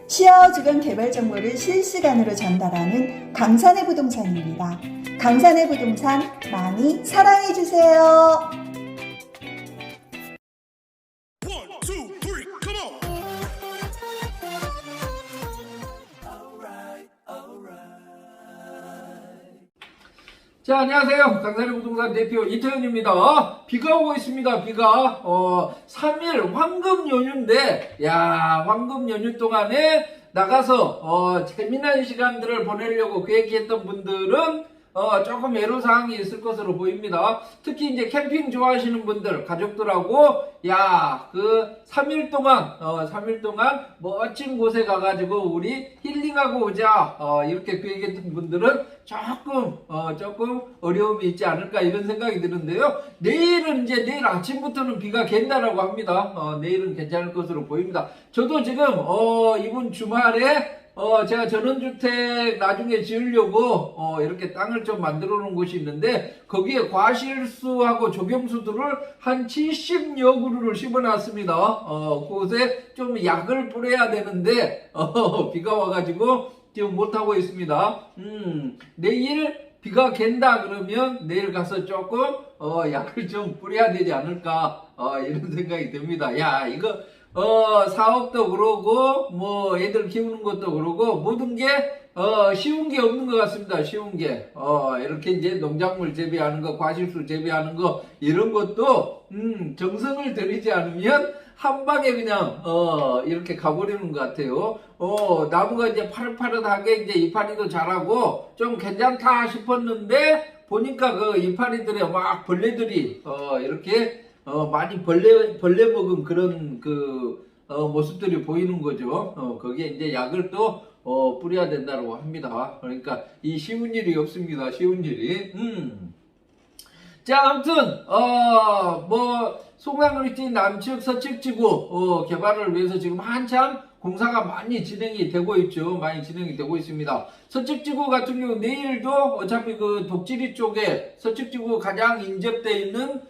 시야어주변 개발 정보를 실시간으로 전달하는 강산의 부동산입니다. 강산의 부동산 많이 사랑해주세요. 자, 안녕하세요. 강산의 부동산 대표 이태현입니다. 비가 오고 있습니다. 비가 3일 황금 연휴인데, 야, 황금 연휴 동안에 나가서 재미난 시간들을 보내려고 계획했던 분들은 조금 애로사항이 있을 것으로 보입니다. 특히 이제 캠핑 좋아하시는 분들, 가족들하고, 야, 그 3일 동안 멋진 곳에 가가지고 우리 힐링하고 오자, 이렇게 계획했던 분들은 조금 어려움이 있지 않을까 이런 생각이 드는데요. 내일 아침부터는 비가 갠다라고 합니다. 내일은 괜찮을 것으로 보입니다. 저도 지금, 이번 주말에 제가 전원주택 나중에 지으려고 이렇게 땅을 좀 만들어 놓은 곳이 있는데 거기에 과실수하고 조경수들을 한 70여 그루를 심어 놨습니다. 그곳에 좀 약을 뿌려야 되는데 비가 와가지고 지금 못하고 있습니다. 내일 비가 갠다 그러면 내일 가서 조금 약을 좀 뿌려야 되지 않을까 이런 생각이 듭니다. 야, 이거 사업도 그러고 뭐 애들 키우는 것도 그러고 모든 게 쉬운 게 없는 것 같습니다. 쉬운 게 이렇게 이제 농작물 재배하는 거, 과실수 재배하는 거 이런 것도 정성을 들이지 않으면 한 방에 그냥 이렇게 가버리는 것 같아요. 나무가 이제 파릇파릇하게 이제 이파리도 자라고 좀 괜찮다 싶었는데 보니까 그 이파리들에 막 벌레들이 이렇게 많이 벌레 먹은 그런 모습들이 보이는 거죠. 거기에 이제 약을 또 뿌려야 된다고 합니다. 그러니까 이 쉬운 일이 없습니다. 쉬운 일이. 자, 아무튼 송강을지 남측 서측 지구 개발을 위해서 지금 한참 공사가 많이 진행이 되고 있죠. 많이 진행이 되고 있습니다. 서측 지구 같은 경우 내일도 어차피 그 독지리 쪽에 서측 지구 가장 인접되어 있는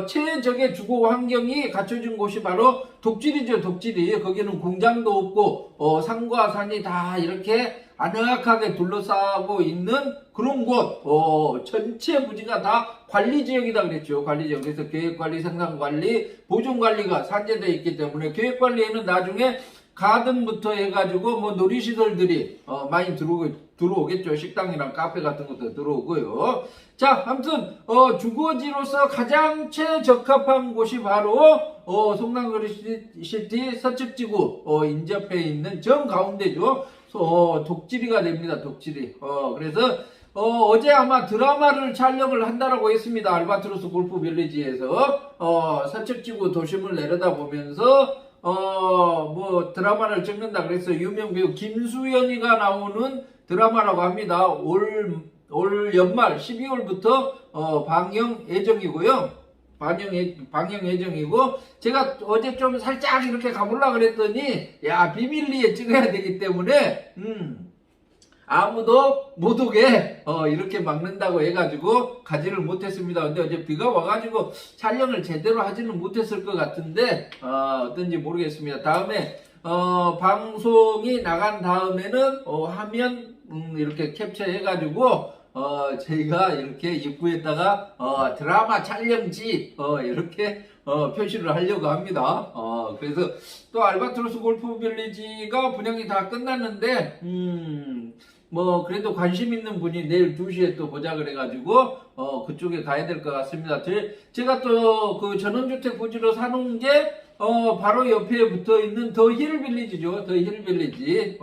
최적의 주거 환경이 갖춰진 곳이 바로 독지리죠. 독지리. 거기는 공장도 없고 산과 산이 다 이렇게 아늑하게 둘러싸고 있는 그런 곳. 전체 부지가 다 관리지역이다 그랬죠. 관리지역. 그래서 계획관리, 생산관리, 보존관리가 산재되어 있기 때문에 계획관리에는 나중에 가든부터 해가지고 뭐 놀이시설들이 많이 들어오겠죠. 식당이랑 카페 같은 것도 들어오고요. 자, 아무튼 주거지로서 가장 최적합한 곳이 바로 송강그리시티 서측지구 인접해 있는 정 가운데죠. 독지리가 됩니다. 독지리. 그래서 어제 아마 드라마를 촬영을 한다라고 했습니다. 알바트로스 골프 빌리지에서 서측지구 도심을 내려다보면서 뭐 드라마를 찍는다 그래서 유명 배우 김수현이가 나오는 드라마라고 합니다. 올 연말 12월부터 방영 예정이고요. 방영 예정이고 제가 어제 좀 살짝 이렇게 가보려고 그랬더니 야, 비밀리에 찍어야 되기 때문에 아무도 못 오게 이렇게 막는다고 해가지고 가지를 못했습니다. 근데 어제 비가 와가지고 촬영을 제대로 하지는 못했을 것 같은데 어떤지 모르겠습니다. 다음에 방송이 나간 다음에는 화면 이렇게 캡처해가지고 저희가 이렇게 입구에다가 드라마 촬영지 이렇게 표시를 하려고 합니다. 그래서 또 알바트로스 골프 빌리지가 분양이 다 끝났는데 뭐 그래도 관심 있는 분이 내일 2시에 또 보자 그래가지고 그쪽에 가야 될 것 같습니다. 제가 또 그 전원주택 부지로 사놓은 게 바로 옆에 붙어 있는 더 힐 빌리지죠. 더 힐 빌리지.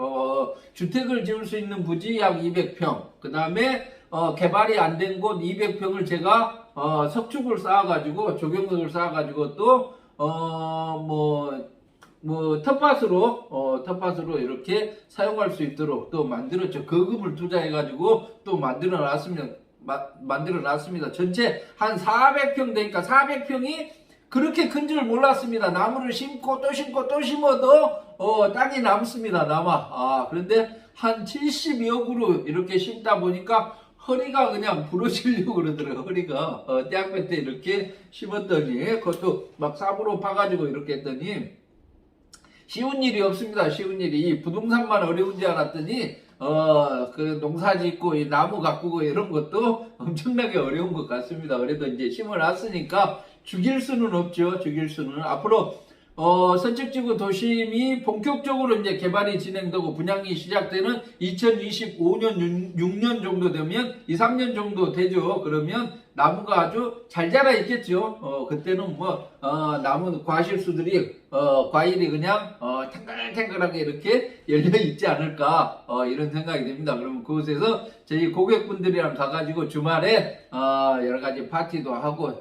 주택을 지을 수 있는 부지 약 200평. 그 다음에 개발이 안 된 곳 200평을 제가 석축을 쌓아가지고 조경석을 쌓아가지고 또 텃밭으로 이렇게 사용할 수 있도록 또 만들었죠. 거금을 투자해가지고 또 만들어 놨습니다. 전체 한 400평 되니까 400평이 그렇게 큰 줄 몰랐습니다. 나무를 심고 또 심고 또 심어도 땅이 남습니다. 그런데 한 70여 그루 이렇게 심다 보니까 허리가 그냥 부러지려고 그러더라고요. 허리가 대학교 때 이렇게 심었더니 그것도 막 삽으로 파가지고 이렇게 했더니 쉬운 일이 없습니다. 쉬운 일이. 부동산만 어려운 줄 알았더니 그 농사 짓고 이 나무 가꾸고 이런 것도 엄청나게 어려운 것 같습니다. 그래도 이제 심어놨으니까 죽일 수는 없죠. 죽일 수는. 앞으로 선착지구 도심이 본격적으로 이제 개발이 진행되고 분양이 시작되는 2025년 6년 정도 되면 2, 3년 정도 되죠. 그러면 나무가 아주 잘 자라 있겠죠. 그때는 뭐 나무 과실수들이 과일이 그냥 탱글탱글하게 이렇게 열려 있지 않을까 이런 생각이 듭니다. 그러면 그곳에서 저희 고객분들이랑 가가지고 주말에 여러 가지 파티도 하고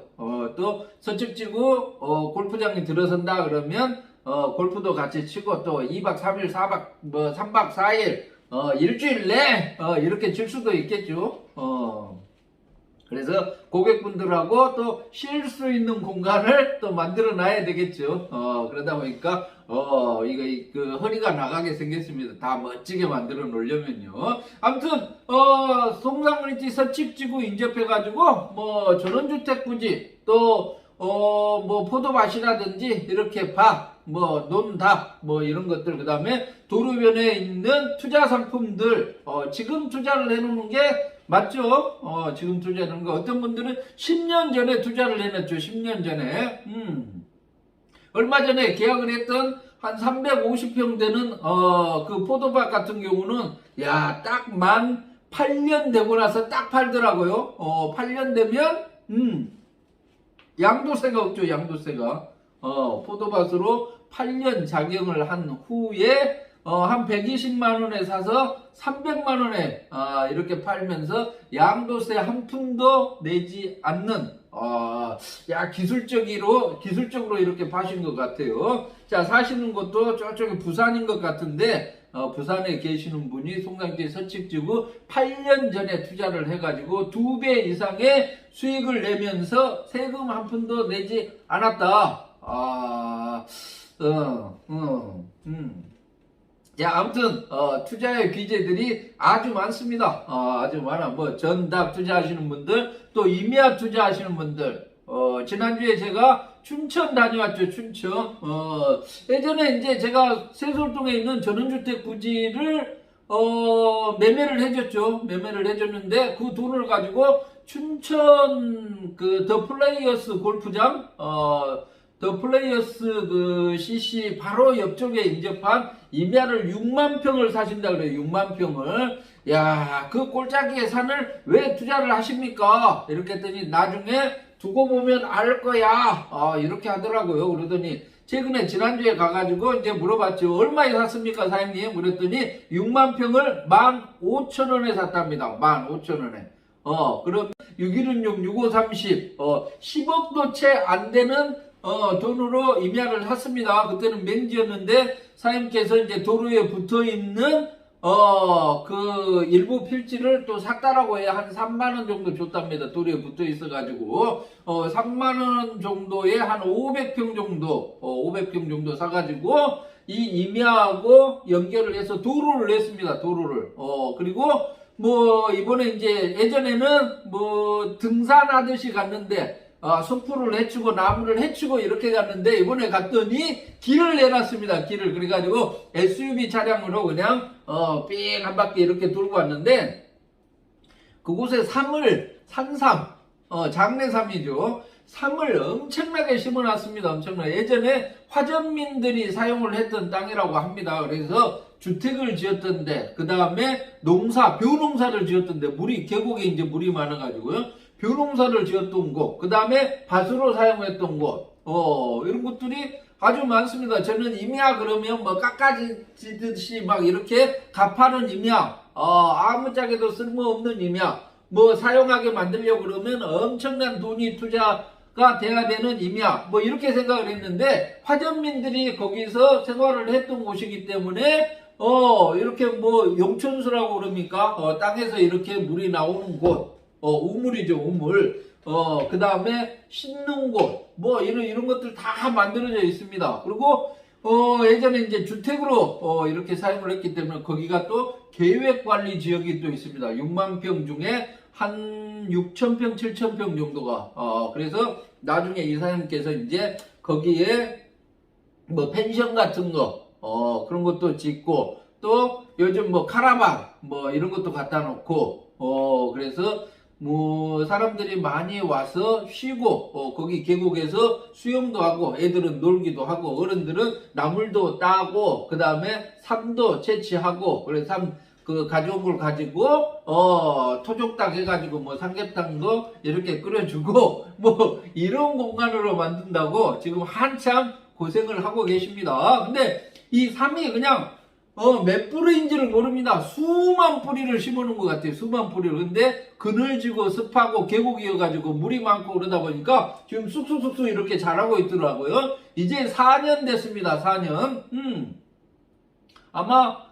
또 선착지구 골프장에 들어선다 그러면 골프도 같이 치고 또 2박 3일 4박 뭐 3박 4일 일주일 내 이렇게 칠 수도 있겠죠. 그래서 고객분들하고 또 쉴 수 있는 공간을 또 만들어 놔야 되겠죠. 그러다 보니까 이거 그 허리가 나가게 생겼습니다. 다 멋지게 만들어 놓으려면요. 아무튼 송산그린지 선착지구 인접해 가지고 뭐 전원주택 부지 또 뭐 포도밭이라든지 이렇게 뭐 논다 뭐 이런 것들 그다음에 도로변에 있는 투자 상품들 지금 투자를 해놓는 게 맞죠? 지금 투자하는 거 어떤 분들은 10년 전에 투자를 해놨죠. 10년 전에 얼마 전에 계약을 했던 한 350평 되는 그 포도밭 같은 경우는 야 딱 만 8년 되고 나서 딱 팔더라고요. 8년 되면 양도세가 없죠. 양도세가 포도밭으로 8년 작용을 한 후에 한 120만 원에 사서 300만 원에 이렇게 팔면서 양도세 한 푼도 내지 않는 기술적으로 이렇게 파신 것 같아요. 자, 사시는 곳도 저쪽에 부산인 것 같은데 부산에 계시는 분이 송산지 선착지구 8년 전에 투자를 해가지고 2배 이상의 수익을 내면서 세금 한 푼도 내지 않았다. 자, 아무튼 투자의 규제들이 아주 많습니다. 아주 많아. 뭐 전답 투자하시는 분들, 또 임야 투자하시는 분들. 지난주에 제가 춘천 다녀왔죠. 춘천. 예전에 이제 제가 세솔동에 있는 전원주택 부지를 매매를 해줬죠. 매매를 해줬는데 그 돈을 가지고 춘천 그 더 플레이어스 골프장 더 플레이어스 그 CC 바로 옆쪽에 인접한 임야를 6만 평을 사신다 그래요. 6만 평을. 야, 그 꼴짜기의 산을 왜 투자를 하십니까? 이렇게 했더니 나중에 두고 보면 알 거야. 이렇게 하더라고요. 그러더니 최근에 지난주에 가가지고 이제 물어봤죠. 얼마에 샀습니까, 사장님? 그랬더니 6만 평을 15,000원에 샀답니다. 15,000원에. 그럼 6116, 6530, 10억도 채 안 되는 돈으로 임야를 샀습니다. 그때는 맹지였는데 사장님께서 이제 도로에 붙어 있는 그 일부 필지를 또 샀다라고 해야 한 3만원 정도 줬답니다. 도로에 붙어 있어가지고 3만원 정도에 한 500평 정도 사가지고 이 임야하고 연결을 해서 도로를 냈습니다. 도로를. 그리고 뭐 이번에 이제 예전에는 뭐 등산하듯이 갔는데 숲을 헤치고 나무를 헤치고 이렇게 갔는데 이번에 갔더니 길을 내놨습니다. 길을. 그래가지고 SUV 차량으로 그냥 삥 한 바퀴 이렇게 돌고 왔는데 그곳에 산삼 장내삼이죠. 삼을 엄청나게 심어놨습니다. 엄청나게. 예전에 화전민들이 사용을 했던 땅이라고 합니다. 그래서 주택을 지었던데 그 다음에 벼농사를 지었던데 계곡에 이제 물이 많아가지고요. 벼농사를 지었던 곳, 그 다음에 밭으로 사용했던 곳, 이런 것들이 아주 많습니다. 저는 임야 그러면 뭐 깎아지듯이 막 이렇게 가파른 임야, 아무짝에도 쓸모없는 임야, 뭐 사용하게 만들려고 그러면 엄청난 돈이 투자가 돼야 되는 임야, 뭐 이렇게 생각을 했는데 화전민들이 거기서 생활을 했던 곳이기 때문에 이렇게 뭐 용천수라고 그럽니까? 땅에서 이렇게 물이 나오는 곳, 우물이죠, 우물. 그 다음에 씻는 곳, 뭐 이런 것들 다 만들어져 있습니다. 그리고 예전에 이제 주택으로 이렇게 사용을 했기 때문에 거기가 또 계획관리 지역이 또 있습니다. 6만 평 중에 한 6,000평, 7,000평 정도가 그래서 나중에 이사님께서 이제 거기에 뭐 펜션 같은 거 그런 것도 짓고, 또 요즘 뭐 카라반 뭐 이런 것도 갖다 놓고, 그래서 뭐 사람들이 많이 와서 쉬고, 거기 계곡에서 수영도 하고, 애들은 놀기도 하고, 어른들은 나물도 따고, 그 다음에 삼도 채취하고, 그래서 그 가져온 걸 가지고 토종닭 해가지고 뭐 삼계탕도 이렇게 끓여주고 뭐 이런 공간으로 만든다고 지금 한참 고생을 하고 계십니다. 근데 이 삼이 그냥 몇 뿌리인지를 모릅니다. 수만 뿌리를 심어놓은 것 같아요. 수만 뿌리를. 근데 그늘지고 습하고 계곡이어가지고 물이 많고 그러다 보니까 지금 쑥쑥쑥쑥 이렇게 자라고 있더라고요. 이제 4년 됐습니다. 4년. 아마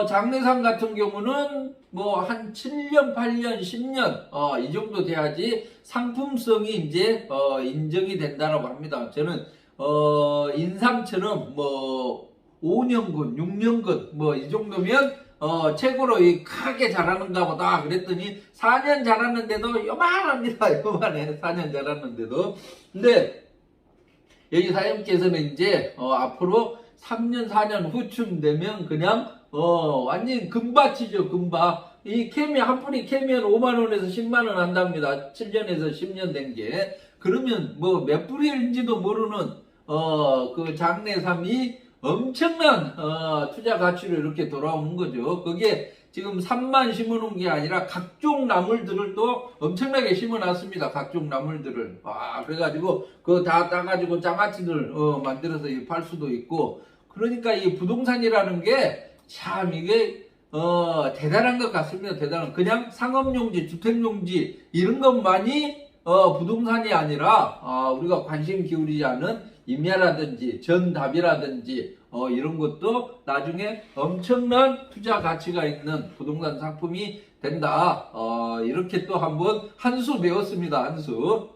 장례상 같은 경우는 뭐 한 7년, 8년, 10년 이 정도 돼야지 상품성이 이제 인정이 된다라고 합니다. 저는 인삼처럼 뭐 5년근, 6년근 뭐 이 정도면 최고로 크게 자라는가 보다 그랬더니 4년 자랐는데도 요만합니다. 요만해. 4년 자랐는데도. 근데 여기 사장님께서는 이제 앞으로 3년, 4년 후쯤 되면 그냥 완전 금밭이죠, 금밭. 이 케미, 한 뿌리 캐면 5만원에서 10만원 한답니다. 7년에서 10년 된 게. 그러면 뭐 몇 뿌리인지도 모르는, 그 장내삼이 엄청난, 투자 가치로 이렇게 돌아오는 거죠. 그게 지금 3만 심어놓은 게 아니라 각종 나물들을 또 엄청나게 심어놨습니다. 각종 나물들을. 그래가지고 그거 다 따가지고 장아찌들 만들어서 팔 수도 있고. 그러니까 이 부동산이라는 게 참 이게 대단한 것 같습니다. 대단한. 그냥 상업용지, 주택용지 이런 것만이 부동산이 아니라 우리가 관심 기울이지 않은 임야라든지 전답이라든지 이런 것도 나중에 엄청난 투자 가치가 있는 부동산 상품이 된다. 이렇게 또 한번 한 수 배웠습니다. 한 수.